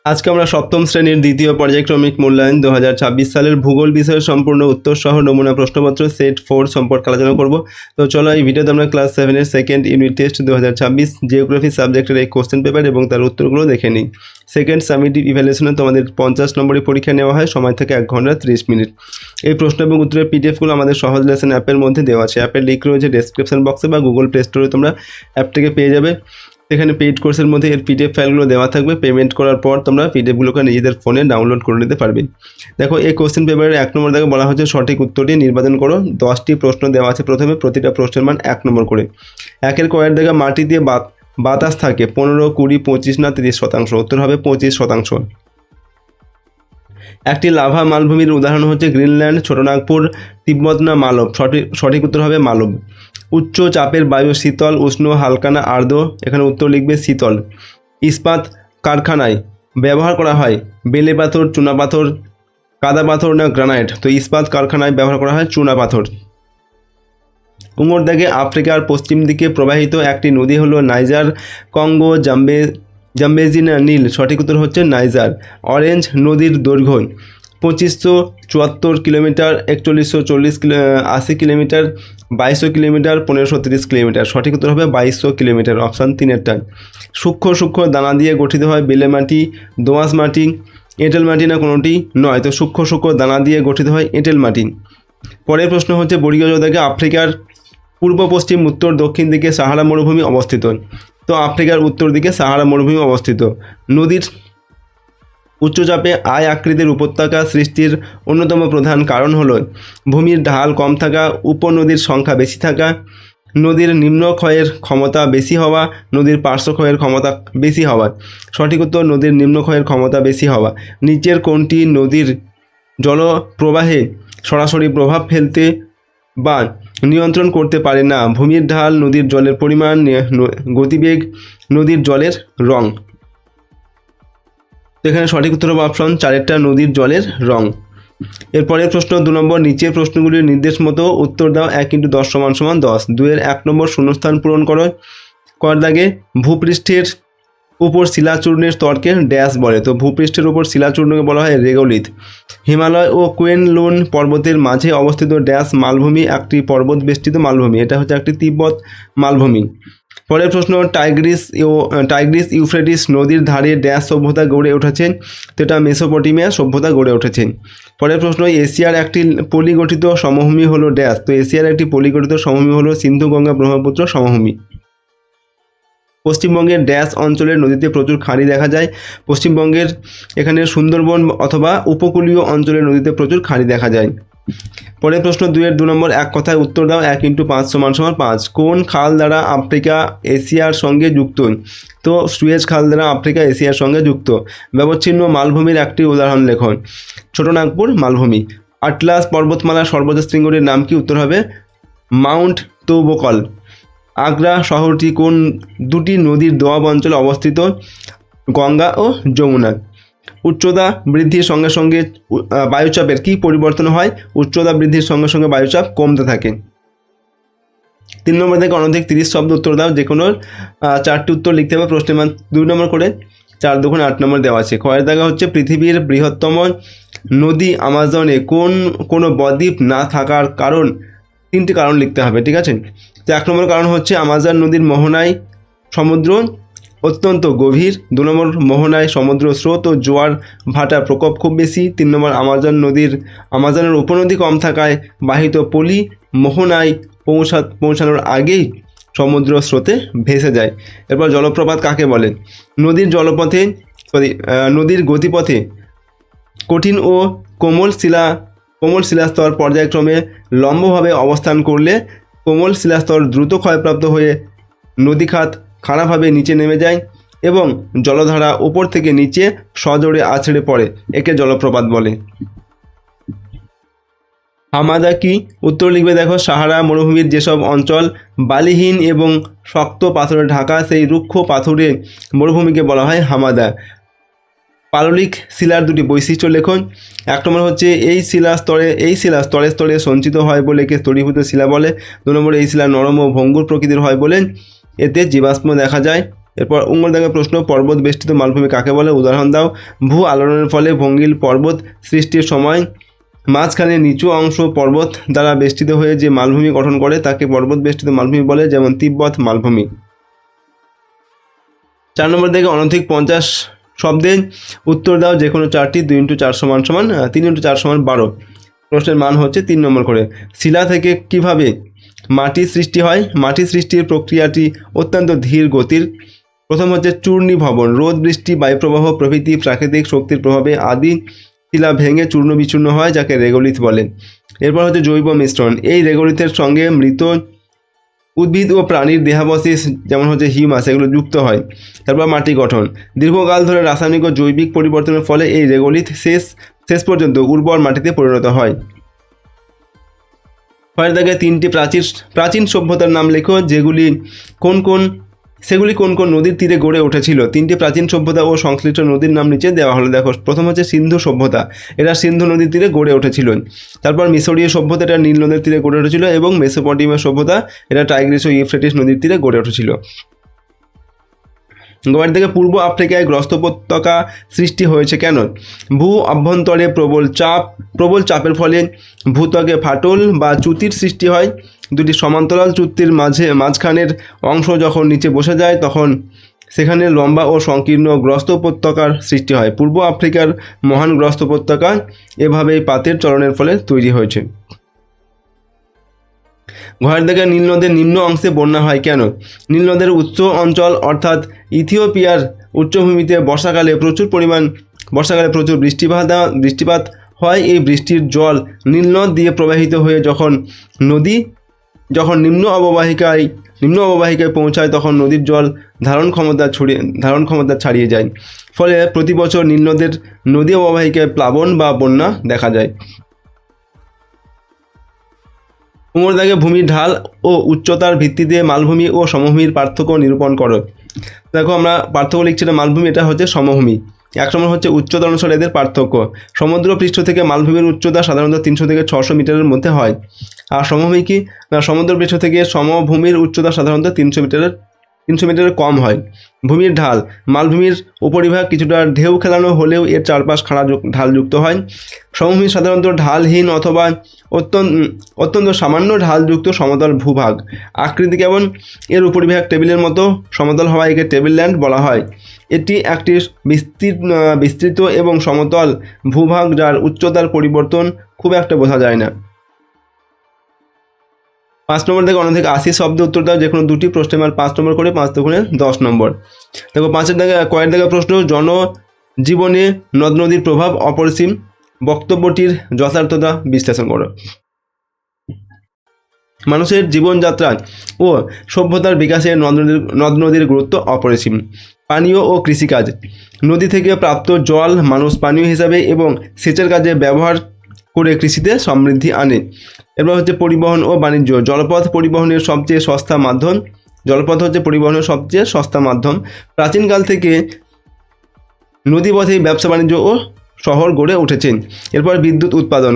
আজকে আমরা সপ্তম শ্রেণীর দ্বিতীয় পর্যায়ক্রমিক মূল্যায়ন 2026 সালের ভূগোল বিষয়ের সম্পূর্ণ উত্তর সহ নমুনা প্রশ্নপত্র সেট 4 সম্পর্কে আলোচনা করব। তো চলো এই ভিডিওতে আমরা ক্লাস 7-এর সেকেন্ড ইউনিট টেস্ট 2026 জিওগ্রাফি সাবজেক্টের এই কোশ্চেন পেপার এবং তার উত্তরগুলো দেখে নিই। সেকেন্ড সামিটিভ ইভ্যালুয়েশনে তোমাদের 50 নম্বরের পরীক্ষা নেওয়া হয়, সময় থেকে 1 ঘন্টা 30 মিনিট। এই প্রশ্ন এবং উত্তরের পিডিএফগুলো আমাদের সহজ লেসন অ্যাপের মধ্যে দেওয়া আছে। অ্যাপের লিঙ্ক রয়েছে ডেসক্রিপশন বক্সে বা গুগল প্লে স্টোরে, তোমরা অ্যাপটিকে পেয়ে যাবে। এখানে পেইড কোর্সের মধ্যে এর পিডিএফ ফাইলগুলো দেওয়া থাকবে। পেমেন্ট করার পর তোমরা পিডিএফগুলোকে নিজেদের ফোনে ডাউনলোড করে নিতে পারবে। দেখো, এই কোশ্চেন পেপারের 1 নম্বর দেখে বলা হচ্ছে সঠিক উত্তরটি নির্বাচন করো। 10টি প্রশ্ন দেওয়া আছে, প্রথমে প্রতিটা প্রশ্নের মান 1 নম্বর করে। একের কয়ের দেখে মাটি দিয়ে বাতাস থাকে 15, 20, 25 না 30%। উত্তর হবে 25%। একটি লাভা মালভূমির উদাহরণ হচ্ছে গ্রিনল্যান্ড, ছোটনাগপুর, তিব্বত না মালব। সঠিক উত্তর হবে মালব। উচ্চ চাপের বায়ু শীতল, উষ্ণ, হালকা না আর্দ্র? এখানে উত্তর লিখবে শীতল। ইস্পাত কারখানায় ব্যবহার করা হয় বেলে পাথর, চুনা পাথর, কাদা পাথর না গ্রানাইট? তো ইস্পাত কারখানায় ব্যবহার করা হয় চুনা পাথর। উমরদাগে আফ্রিকার পশ্চিম দিকে প্রবাহিত একটি নদী হলো নাইজার, কঙ্গো, জাম্বেজি না নীল? সঠিক উত্তর হচ্ছে নাইজার। অরেঞ্জ নদীর দৈর্ঘ্য 2574 কিলোমিটার, 4180 কিলোমিটার, 2200 কিলোমিটার, 1530 কিলোমিটার। সঠিক উত্তর হবে 2200 কিলোমিটার, অপশান 3-এরটা। সূক্ষ্ম সূক্ষ্ম দানা দিয়ে গঠিত হয় বেলে মাটি, দোআঁশ মাটি, এঁটেল মাটি না কোনোটি নয়? তো সূক্ষ্ম সূক্ষ্ম দানা দিয়ে গঠিত হয় এঁটেল মাটি। পরের প্রশ্ন হচ্ছে বর্গীয় থেকে আফ্রিকার পূর্ব পশ্চিম উত্তর দক্ষিণ দিকে সাহারা মরুভূমি অবস্থিত? তো আফ্রিকার উত্তর দিকে সাহারা মরুভূমি অবস্থিত। নদীর উচ্চচাপে আয় আকৃতির উপত্যকা সৃষ্টির অন্যতম প্রধান কারণ হলো ভূমির ঢাল কম থাকা, উপনদীর সংখ্যা বেশি থাকা, নদীর নিম্ন ক্ষয়ের ক্ষমতা বেশি হওয়া, নদীর পার্শ্ব ক্ষয়ের ক্ষমতা বেশি হওয়া। সঠিক উত্তর নদীর নিম্ন ক্ষয়ের ক্ষমতা বেশি হওয়া। নিচের কোনটি নদীর জলপ্রবাহে সরাসরি প্রভাব ফেলতে বা নিয়ন্ত্রণ করতে পারে না? ভূমির ঢাল, নদীর জলের পরিমাণ, গতিবেগ, নদীর জলের রং। এখানে সঠিক উত্তর হবে অপশন 4-এরটা, নদীর জলের রং। এরপরের প্রশ্ন 2 নম্বর, নিচের প্রশ্নগুলির নির্দেশ মতো উত্তর দাও। 1 × 10 = 10। 2-এর 1 নম্বর শূন্যস্থান পূরণ করো। কর দাগে ভূপৃষ্ঠের উপর শিলাচূর্ণের স্তরকে ড্যাশ বলে? তো ভূপৃষ্ঠের উপর শিলাচূর্ণকে বলা হয় রেগোলিথ। হিমালয় ও কুয়েনলুন পর্বতের মাঝে অবস্থিত ড্যাশ মালভূমি একটি পর্বত বেষ্টিত মালভূমি? এটা হচ্ছে একটি তিব্বত মালভূমি। পরের প্রশ্ন, টাইগ্রিস ইউফ্রেটিস নদীর ধারে ড্যাশ সভ্যতা গড়ে উঠেছে? তো এটা মেসোপটেমিয়া সভ্যতা গড়ে উঠেছে। পরের প্রশ্ন, এশিয়ার একটি পলিগঠিত সমভূমি হলো ড্যাশ? তো এশিয়ার একটি পলিগঠিত সমভূমি হলো সিন্ধু গঙ্গা ব্রহ্মপুত্র সমভূমি। পশ্চিমবঙ্গের ড্যাশ অঞ্চলের নদীতে প্রচুর খাঁড়ি দেখা যায়? পশ্চিমবঙ্গের এখানে সুন্দরবন অথবা উপকূলীয় অঞ্চলের নদীতে প্রচুর খাঁড়ি দেখা যায়। পরের প্রশ্ন 2-এর 2 নম্বর, এক কথায় উত্তর দাও। 1 × 5 = 5। কোন খাল দ্বারা আফ্রিকা এশিয়ার সঙ্গে যুক্ত? তো সুয়েজ খাল দ্বারা আফ্রিকা এশিয়ার সঙ্গে যুক্ত। ব্যবচ্ছিন্ন মালভূমির একটি উদাহরণ লেখন। ছোটনাগপুর মালভূমি। আটলাস পর্বতমালার সর্বোচ্চ শৃঙ্গটির নাম কি? উত্তর হবে মাউন্ট তৌবকল। আগ্রা শহরটি কোন 2টি নদীর দোয়াব অঞ্চলে অবস্থিত? গঙ্গা ও যমুনা। উচ্চতা বৃদ্ধির সঙ্গে সঙ্গে বায়ুচাপের কি পরিবর্তন হয়? উচ্চতা বৃদ্ধির সঙ্গে সঙ্গে বায়ুচাপ কমতে থাকে। 3 নম্বর থেকে অনধিক 30 শব্দ উত্তর দাও। যে কোনো 4টি উত্তর লিখতে হবে। প্রশ্নের মান 2 নম্বর করে, 4 × 2 = 8 নম্বর দেওয়া আছে। খয়ের দাগা হচ্ছে পৃথিবীর বৃহত্তম নদী আমাজনে কোনো বদ্বীপ না থাকার কারণ? 3টি কারণ লিখতে হবে, ঠিক আছে? তো 1 নম্বর কারণ হচ্ছে আমাজন নদীর মোহনায় সমুদ্র অত্যন্ত গভীর। 2 নম্বর, মোহনায় সমুদ্র স্রোত ও জোয়ার ভাটার প্রকোপ খুব বেশি। 3 নম্বর, আমাজনের উপনদী কম থাকায় বাহিত পলি মোহনায় পৌঁছানোর আগেই সমুদ্র স্রোতে ভেসে যায়। এরপর জলপ্রপাত কাকে বলে? নদীর গতিপথে কঠিন ও কোমল শিলাস্তর পর্যায়ক্রমে লম্বভাবে অবস্থান করলে কোমল শিলাস্তর দ্রুত ক্ষয়প্রাপ্ত হয়ে নদীখাত খাড়াভাবে নিচে নেমে যায় এবং জলধারা উপর থেকে নিচে সজোরে আছড়ে পড়ে। একে জলপ্রপাত বলে। হামাদা কি? উত্তর লিখবে। দেখো, সাহারা মরুভূমির যেসব অঞ্চল বালিহীন এবং শক্ত পাথরে ঢাকা সেই রুক্ষ পাথুরে মরুভূমিকে বলা হয় হামাদা। পাললিক শিলার 2টি বৈশিষ্ট্য লেখন। 1 নম্বর হচ্ছে এই শিলা স্তরে স্তরে সঞ্চিত হয় বলে একে স্তরীভূত শিলা বলে। 2 নম্বর, এই শিলা নরম ও ভঙ্গুর প্রকৃতির হয় বলে এতে জীবাশ্ম দেখা যায়। এরপর উঙ্গল দাগের প্রশ্ন, পর্বত বেষ্টিত মালভূমি কাকে বলে, উদাহরণ দাও। ভূ আলোড়নের ফলে ভঙ্গিল পর্বত সৃষ্টির সময় মাঝখানে নিচু অংশ পর্বত দ্বারা বেষ্টিত হয়ে যে মালভূমি গঠন করে তাকে পর্বত বেষ্টিত মালভূমি বলে, যেমন তিব্বত মালভূমি। 4 নম্বর থেকে অনধিক 50 শব্দে উত্তর দাও, যে কোনো 4টি। 2 × 4 = 3 × 4 = 12। প্রশ্নের মান হচ্ছে 3 নম্বর করে। শিলা থেকে কিভাবে মাটি সৃষ্টি হয়? মাটি সৃষ্টির প্রক্রিয়াটি অত্যন্ত ধীর গতির। প্রথম হচ্ছে চূর্ণীভবন, রোদ বৃষ্টি বায়ুপ্রবাহ প্রভৃতি প্রাকৃতিক শক্তির প্রভাবে আদি শিলা ভেঙে চূর্ণ বিচূর্ণ হয়, যাকে রেগোলিথ বলে। এরপর হচ্ছে জৈব মিশ্রণ, এই রেগোলিথের সঙ্গে মৃত উদ্ভিদ ও প্রাণীর দেহাবশেষ যেমন হচ্ছে হিউমাস এগুলো যুক্ত হয়। তারপর মাটি গঠন, দীর্ঘকাল ধরে রাসায়নিক ও জৈবিক পরিবর্তনের ফলে এই রেগোলিথ শেষ পর্যন্ত উর্বর মাটিতে পরিণত হয়। পরের দাগে 3টি প্রাচীন সভ্যতার নাম লেখো, সেগুলি কোন কোন নদীর তীরে গড়ে উঠেছিল। 3টি প্রাচীন সভ্যতা ও সংশ্লিষ্ট নদীর নাম নিচে দেওয়া হলো। দেখো, প্রথম হচ্ছে সিন্ধু সভ্যতা, এটা সিন্ধু নদীর তীরে গড়ে উঠেছিল। তারপর মিশরীয় সভ্যতা, এটা নীল নদীর তীরে গড়ে উঠেছিল। এবং মেসোপটেমিয়া সভ্যতা, এটা টাইগ্রিস ও ইউফ্রেটিস নদীর তীরে গড়ে উঠেছিল। গোয়ার থেকে পূর্ব আফ্রিকায় গ্রস্ত উপত্যকা সৃষ্টি হয়েছে কেন? ভূ অভ্যন্তরে প্রবল চাপের ফলে ভূত্বকে ফাটল বা চ্যুতির সৃষ্টি হয়। দুটি সমান্তরাল চ্যুতির মাঝখানের অংশ যখন নিচে বসে যায় তখন সেখানে লম্বা ও সংকীর্ণ গ্রস্ত উপত্যকার সৃষ্টি হয়। পূর্ব আফ্রিকার মহান গ্রস্ত উপত্যকা এভাবেই পাতের চলনের ফলে তৈরি হয়েছে। ঘরের দিকে নীল নদের নিম্ন অংশে বন্যা হয় কেন? নীল নদের উচ্চ অঞ্চল অর্থাৎ ইথিওপিয়ার বর্ষাকালে প্রচুর বৃষ্টিপাত হয়। এই বৃষ্টির জল নীল নদ দিয়ে প্রবাহিত হয়ে যখন নিম্ন অববাহিকায় পৌঁছায় তখন নদীর জল ধারণ ক্ষমতা ছাড়িয়ে যায়। ফলে প্রতি বছর নীল নদের নদী অববাহিকায় প্লাবন বা বন্যা দেখা যায়। উমর দাগে ভূমির ঢাল ও উচ্চতার ভিত্তিতে মালভূমি ও সমভূমির পার্থক্য নিরূপণ করো। দেখো, আমরা পার্থক্য লিখছি না, মালভূমি এটা হচ্ছে সমভূমি। 1 নম্বর হচ্ছে উচ্চতা অনুসারে এদের পার্থক্য। সমুদ্র পৃষ্ঠ থেকে মালভূমির উচ্চতা সাধারণত 300 থেকে 600 মিটারের মধ্যে হয়। আর সমভূমি কি না, সমুদ্র পৃষ্ঠ থেকে সমভূমির উচ্চতা সাধারণত 300 মিটারের কম হয়। ভূমির ঢাল, মালভূমির উপরিভাগ কিছুটা ঢেউ খেলানো হলেও এর চারপাশ খাড়া ঢালযুক্ত হয়। সমভূমি সাধারণত ঢালহীন অথবা অত্যন্ত সামান্য ঢালযুক্ত সমতল ভূভাগ। আকৃতি কেমন? এর উপরিভাগ টেবিলের মতো সমতল হওয়ায় একে টেবিল ল্যান্ড বলা হয়। এটি একটি বিস্তৃত এবং সমতল ভূভাগ যার উচ্চতার পরিবর্তন খুব একটা বোঝা যায় না। 5 নম্বর থেকে অনধিক 80 শব্দে উত্তর দাও, যে কোনো 2টি। প্রশ্নের মান 5 নম্বর করে, 5 × 10 নম্বর। দেখো, 5-এর দাগে কয়ের দাগে প্রশ্ন, জনজীবনে নদ নদীর প্রভাব অপরিসীম, বক্তব্যটির যথার্থতা বিশ্লেষণ করো। মানুষের জীবনযাত্রা ও সভ্যতার বিকাশে নদ নদীর গুরুত্ব অপরিসীম। পানীয় ও কৃষিকাজ, নদী থেকে প্রাপ্ত জল মানুষ পানীয় হিসাবে এবং সেচের কাজে ব্যবহার করে কৃষিতে সমৃদ্ধি আনে। এরপর হচ্ছে পরিবহন ও বাণিজ্য, জলপথ হচ্ছে পরিবহনের সবচেয়ে সস্তা মাধ্যম। প্রাচীনকাল থেকে নদীপথে ব্যবসা বাণিজ্য ও শহর গড়ে উঠেছে। এরপর বিদ্যুৎ উৎপাদন,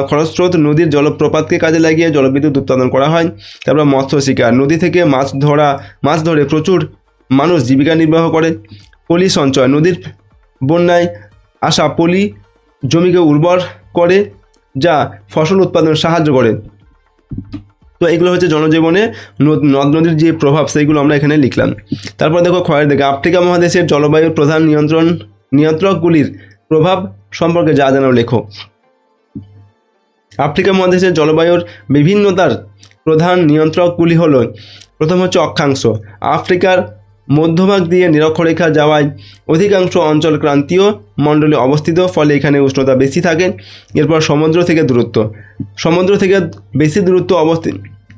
খরস্রোত নদীর জলপ্রপাতকে কাজে লাগিয়ে জলবিদ্যুৎ উৎপাদন করা হয়। তারপর মৎস্য শিকার, নদী থেকে মাছ ধরে প্রচুর মানুষ জীবিকা নির্বাহ করে। পলি সঞ্চয়, নদীর বন্যায় আসা পলি জমিকে উর্বর করে যা ফসল উৎপাদনে সাহায্য করে। তো এগুলো হচ্ছে জনজীবনে নদ নদীর যে প্রভাব সেইগুলো আমরা এখানে লিখলাম। তারপর দেখো, ক্ষয়ের দিকে আফ্রিকা মহাদেশের জলবায়ুর প্রধান নিয়ন্ত্রকগুলির প্রভাব সম্পর্কে যা জানো লেখো। আফ্রিকা মহাদেশের জলবায়ুর বিভিন্নতার প্রধান নিয়ন্ত্রকগুলি হল, প্রথম হচ্ছে অক্ষাংশ। আফ্রিকার মধ্যভাগ দিয়ে নিরক্ষরেখা যাওয়ায় অধিকাংশ অঞ্চল ক্রান্তীয় মণ্ডলে অবস্থিত, ফলে এখানে উষ্ণতা বেশি থাকে। এরপর সমুদ্র থেকে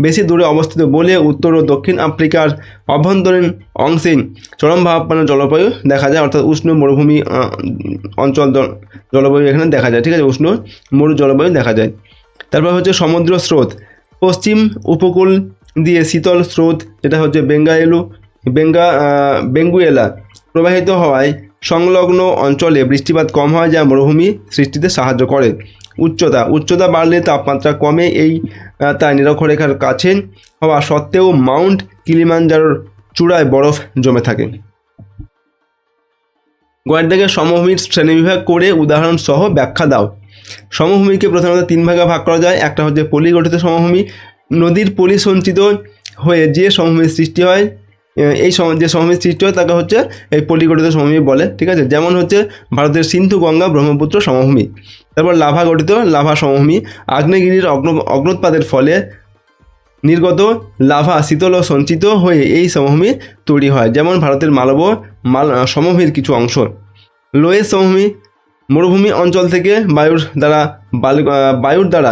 বেশি দূরে অবস্থিত বলে উত্তর ও দক্ষিণ আফ্রিকার অভ্যন্তরীণ অংশে চরম ভাবাপন্ন জলবায়ু দেখা যায়, অর্থাৎ উষ্ণ মরুভূমি অঞ্চল জলবায়ু এখানে দেখা যায়। ঠিক আছে, উষ্ণ মরু জলবায়ু দেখা যায়। তারপর হচ্ছে সমুদ্র স্রোত, পশ্চিম উপকূল দিয়ে শীতল স্রোত যেটা হচ্ছে বেঙ্গুয়েলা প্রবাহিত হওয়ায় সংলগ্ন অঞ্চলে বৃষ্টিপাত কম হয়, যা মরুভূমি সৃষ্টিতে সাহায্য করে। উচ্চতা বাড়লে তাপমাত্রা কমে, তাই নিরক্ষরেখার কাছে হওয়া সত্ত্বেও মাউন্ট কিলিমাঞ্জারোর চূড়ায় বরফ জমে থাকে। গয়ের দাগে সমভূমির শ্রেণীবিভাগ করে উদাহরণ সহ ব্যাখ্যা দাও। সমভূমিকে প্রধানত 3 ভাগে ভাগ করা যায়। একটা হচ্ছে পলি গঠিত সমভূমি, নদীর পলি সঞ্চিত হয়ে যে সমভূমির সৃষ্টি হয়, এই যে সমভূমির সৃষ্টি হয় তাকে হচ্ছে এই পলি গঠিত সমভূমি বলে, ঠিক আছে। যেমন হচ্ছে ভারতের সিন্ধু গঙ্গা ব্রহ্মপুত্র সমভূমি। তারপর লাভা গঠিত লাভা সমভূমি, আগ্নেয়গিরির অগ্নুৎপাতের ফলে নির্গত লাভা শীতল ও সঞ্চিত হয়ে এই সমভূমি তৈরি হয়, যেমন ভারতের সমভূমির কিছু অংশ। লোয়েস সমভূমি, মরুভূমি অঞ্চল থেকে বায়ুর দ্বারা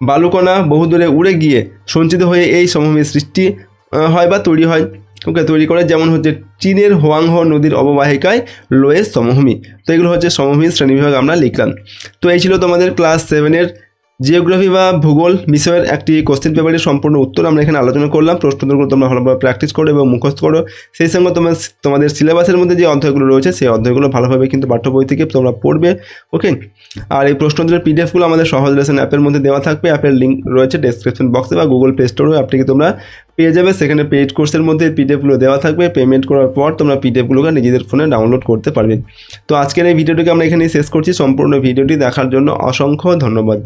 বালুকণা বহুদূরে উড়ে গিয়ে সঞ্চিত হয়ে এই সমভূমির সৃষ্টি হয় বা তৈরি হয়, ওকে, তৈরি করে, যেমন হচ্ছে চীনের হোয়াংহো নদীর অববাহিকায় লোয়েস সমভূমি। তো এগুলো হচ্ছে সমভূমির শ্রেণীবিভাগ আমরা লিখলাম। তো এই ছিল তোমাদের ক্লাস 7-এর জিওগ্রাফি বা ভূগোল বিষয়ের একটি কোশ্চেন পেপারের সম্পূর্ণ উত্তর আমরা এখানে আলোচনা করলাম। প্রশ্নগুলো তোমরা ভালোভাবে প্র্যাকটিস করো এবং মুখস্থ করো। সেই সঙ্গে তোমাদের সিলেবাসের মধ্যে যে অধ্যায়গুলো রয়েছে সেই অধ্যায়গুলো ভালোভাবে কিন্তু পাঠ্য বই থেকে তোমরা পড়বে, ওকে। আর এই প্রশ্নোত্তরের পিডিএফগুলো আমাদের সহজ লেসন অ্যাপের মধ্যে দেওয়া থাকবে। অ্যাপের লিঙ্ক রয়েছে ডেসক্রিপশন বক্সে বা গুগল প্লে স্টোরেও অ্যাপটিকে তোমরা পেয়ে যাবে। সেখানে পেইড কোর্সের মধ্যে পিডিএফগুলো দেওয়া থাকবে। পেমেন্ট করার পর তোমরা পিডিএফগুলোকে নিজেদের ফোনে ডাউনলোড করতে পারবে। তো আজকের এই ভিডিওটিকে আমরা এখানেই শেষ করছি। সম্পূর্ণ ভিডিওটি দেখার জন্য অসংখ্য ধন্যবাদ।